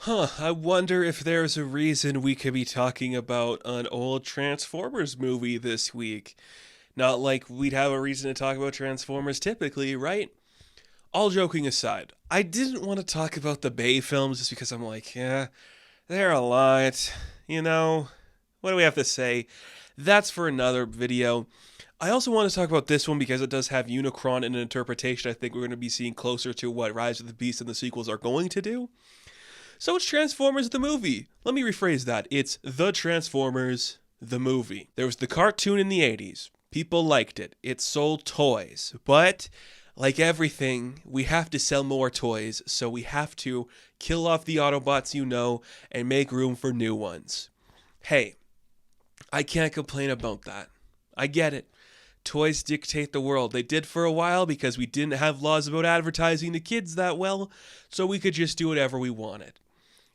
I wonder if there's a reason we could be talking about an old Transformers movie this week. Not like we'd have a reason to talk about Transformers typically, right? All joking aside, I didn't want to talk about the Bay films just because I'm like, yeah, they're a lot. You know, what do we have to say? That's for another video. I also want to talk about this one because it does have Unicron in an interpretation I think we're going to be seeing closer to what Rise of the Beast and the sequels are going to do. So it's Transformers the movie. Let me rephrase that. It's The Transformers the movie. There was the cartoon in the 80s. People liked it. It sold toys. But like everything, we have to sell more toys, so we have to kill off the Autobots you know and make room for new ones. Hey, I can't complain about that. I get it. Toys dictate the world. They did for a while because we didn't have laws about advertising to kids that well, so we could just do whatever we wanted.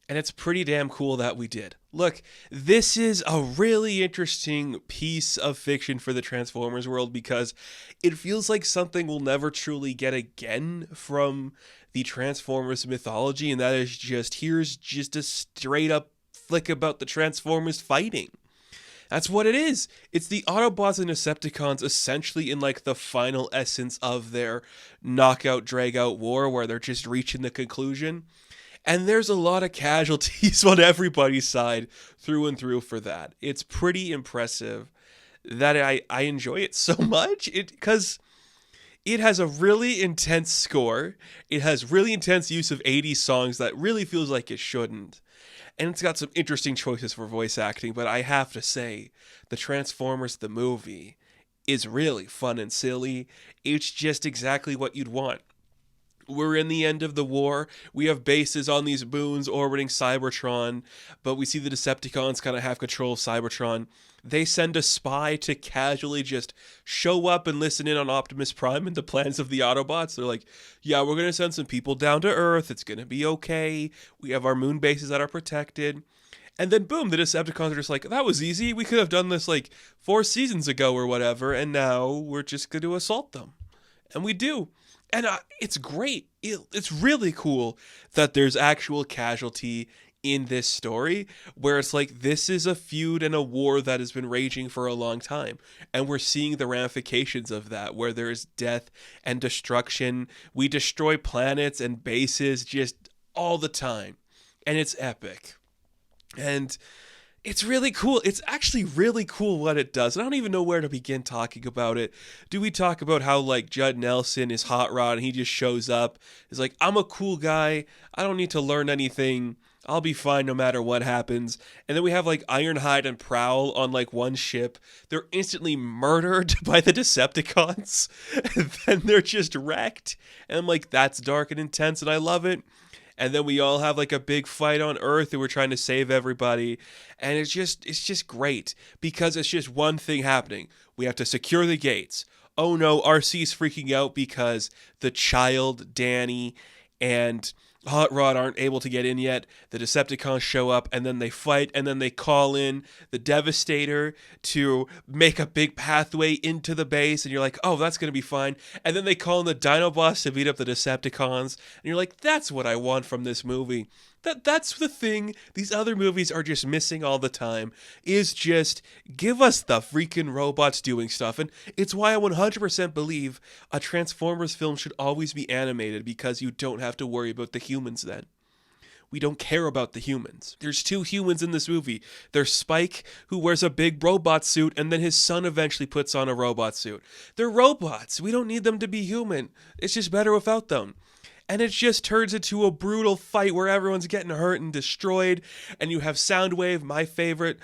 And it's pretty damn cool that we did. Look, this is a really interesting piece of fiction for the Transformers world because it feels like something we'll never truly get again from the Transformers mythology, and that is here's just a straight up flick about the Transformers fighting. That's what it is. It's the Autobots and Decepticons essentially in like the final essence of their knockout, drag-out war where they're just reaching the conclusion. And there's a lot of casualties on everybody's side through and through for that. It's pretty impressive that I enjoy it so much because it has a really intense score. It has really intense use of 80s songs that really feels like it shouldn't. And it's got some interesting choices for voice acting, but I have to say, the Transformers the movie is really fun and silly. It's just exactly what you'd want. We're in the end of the war. We have bases on these moons orbiting Cybertron, but we see the Decepticons kind of have control of Cybertron. They send a spy to casually just show up and listen in on Optimus Prime and the plans of the Autobots. They're like, yeah, we're going to send some people down to Earth. It's going to be okay. We have our moon bases that are protected. And then boom, the Decepticons are just like, that was easy. We could have done this like 4 seasons ago or whatever, and now we're just going to assault them. And we do. And it's great. It's really cool that there's actual casualty in this story where it's like this is a feud and a war that has been raging for a long time. And we're seeing the ramifications of that where there's death and destruction. We destroy planets and bases just all the time. And it's epic. And it's really cool. It's actually really cool what it does. I don't even know where to begin talking about it. Do we talk about how, like, Judd Nelson is Hot Rod and he just shows up? He's like, I'm a cool guy. I don't need to learn anything. I'll be fine no matter what happens. And then we have, like, Ironhide and Prowl on, like, one ship. They're instantly murdered by the Decepticons. And then they're just wrecked. And I'm like, that's dark and intense and I love it. And then we all have like a big fight on Earth and we're trying to save everybody. And it's just great because it's just one thing happening. We have to secure the gates. Oh no, RC's freaking out because the child, Danny, and Hot Rod aren't able to get in yet. The Decepticons show up and then they fight and then they call in the Devastator to make a big pathway into the base and you're like, oh, that's going to be fine. And then they call in the Dinobots to beat up the Decepticons and you're like, that's what I want from this movie. That's the thing these other movies are just missing all the time is just give us the freaking robots doing stuff. And it's why I 100% believe a Transformers film should always be animated because you don't have to worry about the humans then. We don't care about the humans. There's 2 humans in this movie. There's Spike, who wears a big robot suit, and then his son eventually puts on a robot suit. They're robots. We don't need them to be human. It's just better without them. And it just turns into a brutal fight where everyone's getting hurt and destroyed. And you have Soundwave, my favorite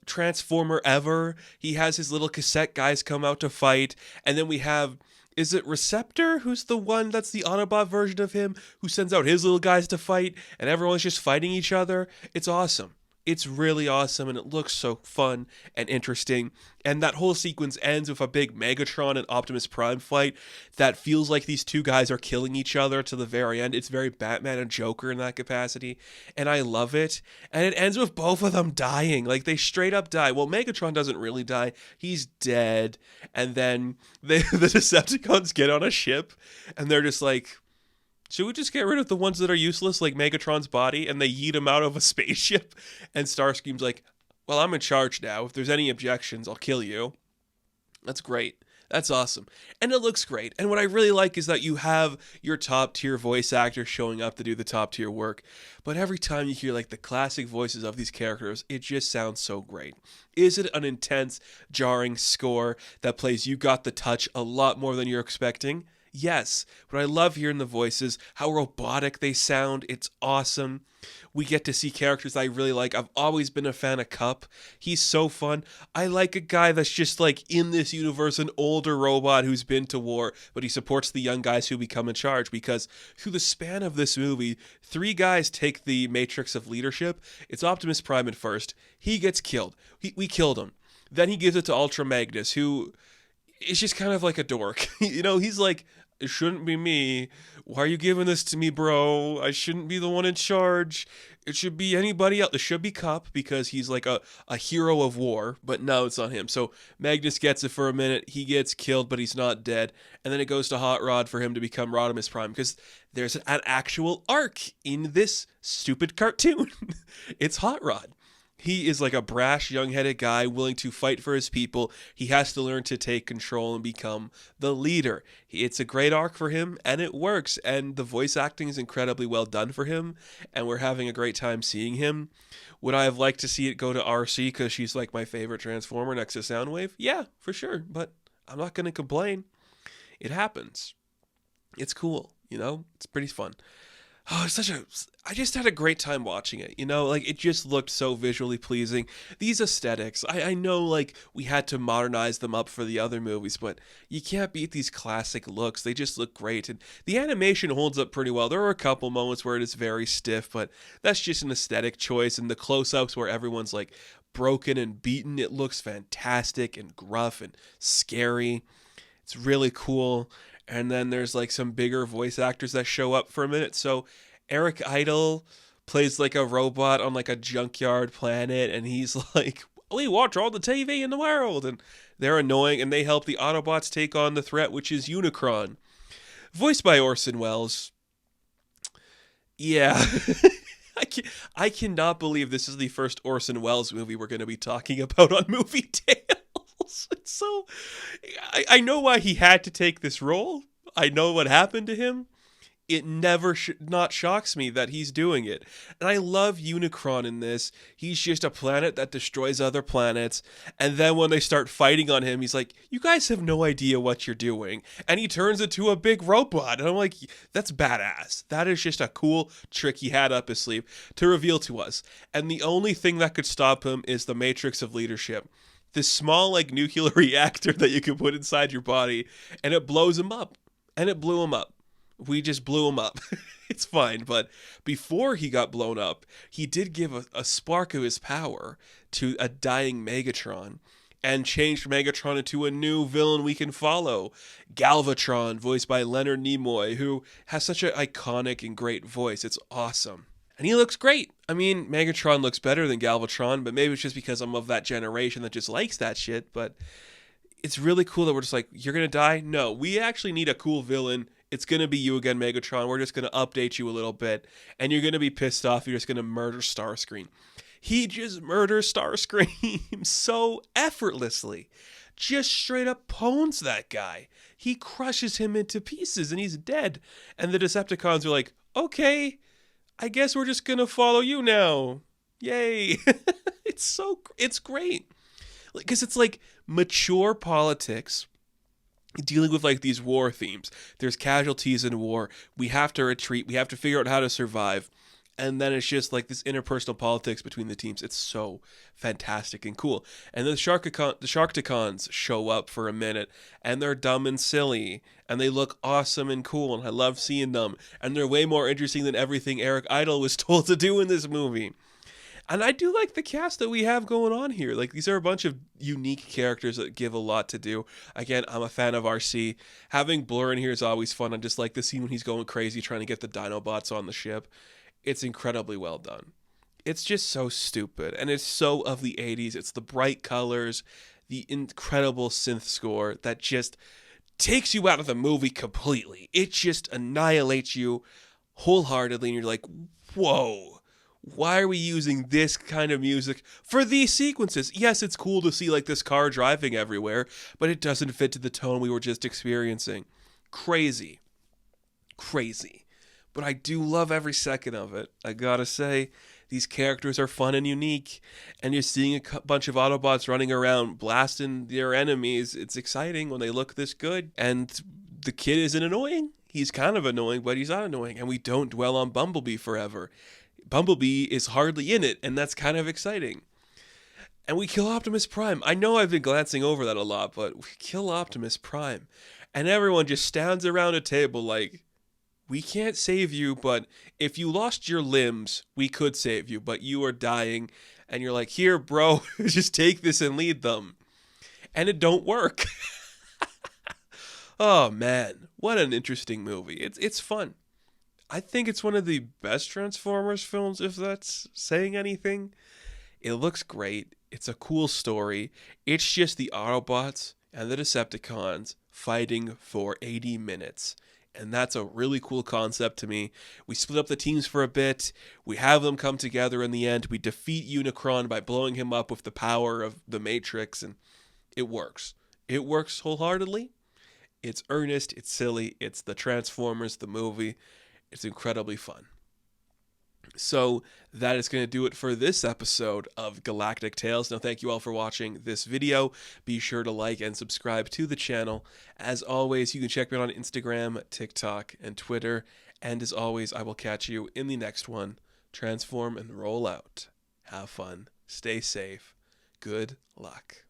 Transformer ever. He has his little cassette guys come out to fight. And then we have, is it Receptor? Who's the one that's the Autobot version of him who sends out his little guys to fight. And everyone's just fighting each other. It's awesome. It's really awesome and it looks so fun and interesting. And that whole sequence ends with a big Megatron and Optimus Prime fight that feels like these 2 guys are killing each other to the very end. It's very Batman and Joker in that capacity. And I love it. And it ends with both of them dying. Like they straight up die. Well, Megatron doesn't really die. He's dead. And then the Decepticons get on a ship and they're just like, Should we just get rid of the ones that are useless, like Megatron's body, and they yeet him out of a spaceship? And Starscream's like, well, I'm in charge now. If there's any objections, I'll kill you. That's great. That's awesome. And it looks great. And what I really like is that you have your top tier voice actors showing up to do the top tier work. But every time you hear like the classic voices of these characters, it just sounds so great. Is it an intense, jarring score that plays You Got the Touch a lot more than you're expecting? Yes, but I love hearing the voices, how robotic they sound. It's awesome. We get to see characters I really like. I've always been a fan of Cup. He's so fun. I like a guy that's just like in this universe, an older robot who's been to war, but he supports the young guys who become in charge because through the span of this movie, three guys take the matrix of leadership. It's Optimus Prime at first. He gets killed. We killed him. Then he gives it to Ultra Magnus, who is just kind of like a dork. He's like, it shouldn't be me. Why are you giving this to me, bro? I shouldn't be the one in charge. It should be anybody else. It should be Cup because he's like a hero of war, but no, it's not him. So Magnus gets it for a minute. He gets killed, but he's not dead. And then it goes to Hot Rod for him to become Rodimus Prime because there's an actual arc in this stupid cartoon. It's Hot Rod. He is like a brash, young-headed guy willing to fight for his people. He has to learn to take control and become the leader. It's a great arc for him, and it works. And the voice acting is incredibly well done for him, and we're having a great time seeing him. Would I have liked to see it go to RC because she's like my favorite Transformer next to Soundwave? Yeah, for sure, but I'm not going to complain. It happens. It's cool, It's pretty fun. Oh, I just had a great time watching it, like it just looked so visually pleasing. These aesthetics, I know like we had to modernize them up for the other movies, but you can't beat these classic looks. They just look great. And the animation holds up pretty well. There are a couple moments where it is very stiff, but that's just an aesthetic choice. And the close-ups where everyone's like broken and beaten, it looks fantastic and gruff and scary. It's really cool. And then there's like some bigger voice actors that show up for a minute. So Eric Idle plays like a robot on like a junkyard planet, and he's like, we watch all the TV in the world. And they're annoying, and they help the Autobots take on the threat, which is Unicron. Voiced by Orson Welles. Yeah. I cannot believe this is the first Orson Welles movie we're going to be talking about on Movie Tales. It's so I know why he had to take this role. I know what happened to him. It never not shocks me that he's doing it. And I love Unicron in this. He's just a planet that destroys other planets. And then when they start fighting on him, he's like, you guys have no idea what you're doing. And he turns into a big robot. And I'm like, that's badass. That is just a cool trick he had up his sleeve to reveal to us. And the only thing that could stop him is the matrix of leadership. This small like nuclear reactor that you can put inside your body, and it blows him up. And it blew him up. We just blew him up. It's fine, but before he got blown up, he did give a spark of his power to a dying Megatron and changed Megatron into a new villain we can follow. Galvatron, voiced by Leonard Nimoy, who has such an iconic and great voice. It's awesome. And he looks great. I mean, Megatron looks better than Galvatron, but maybe it's just because I'm of that generation that just likes that shit, but it's really cool that we're just like, you're going to die? No, we actually need a cool villain. It's going to be you again, Megatron. We're just going to update you a little bit, and you're going to be pissed off. You're just going to murder Starscream. He just murders Starscream so effortlessly. Just straight up pwns that guy. He crushes him into pieces, and he's dead. And the Decepticons are like, okay, I guess we're just going to follow you now. Yay. It's great. Because it's like mature politics dealing with like these war themes. There's casualties in war. We have to retreat. We have to figure out how to survive. And then it's just like this interpersonal politics between the teams. It's so fantastic and cool. And then the Sharkticons show up for a minute, and they're dumb and silly, and they look awesome and cool, and I love seeing them. And they're way more interesting than everything Eric Idle was told to do in this movie. And I do like the cast that we have going on here. Like, these are a bunch of unique characters that give a lot to do. Again, I'm a fan of RC. Having Blur in here is always fun. I just like the scene when he's going crazy trying to get the Dinobots on the ship. It's incredibly well done. It's just so stupid. And it's so of the 80s. It's the bright colors, the incredible synth score that just takes you out of the movie completely. It just annihilates you wholeheartedly, and you're like, whoa. Why are we using this kind of music for these sequences? Yes, it's cool to see like this car driving everywhere, but it doesn't fit to the tone we were just experiencing. Crazy. Crazy. But I do love every second of it. I gotta say, these characters are fun and unique, and you're seeing a bunch of Autobots running around blasting their enemies. It's exciting when they look this good, and the kid isn't annoying. He's kind of annoying, but he's not annoying, and we don't dwell on Bumblebee forever. Bumblebee is hardly in it, and that's kind of exciting. And we kill Optimus Prime. I know I've been glancing over that a lot, but we kill Optimus Prime. And everyone just stands around a table like, we can't save you, but if you lost your limbs, we could save you, but you are dying. And you're like, here, bro, just take this and lead them. And it don't work. Oh, man. What an interesting movie. It's fun. I think it's one of the best Transformers films, if that's saying anything. It looks great. It's a cool story. It's just the Autobots and the Decepticons fighting for 80 minutes. And that's a really cool concept to me. We split up the teams for a bit. We have them come together in the end. We defeat Unicron by blowing him up with the power of the Matrix. And it works. It works wholeheartedly. It's earnest. It's silly. It's the Transformers, the movie. It's incredibly fun. So that is going to do it for this episode of Galactic Tales. Now, thank you all for watching this video. Be sure to like and subscribe to the channel. As always, you can check me out on Instagram, TikTok, and Twitter. And as always, I will catch you in the next one. Transform and roll out. Have fun. Stay safe. Good luck.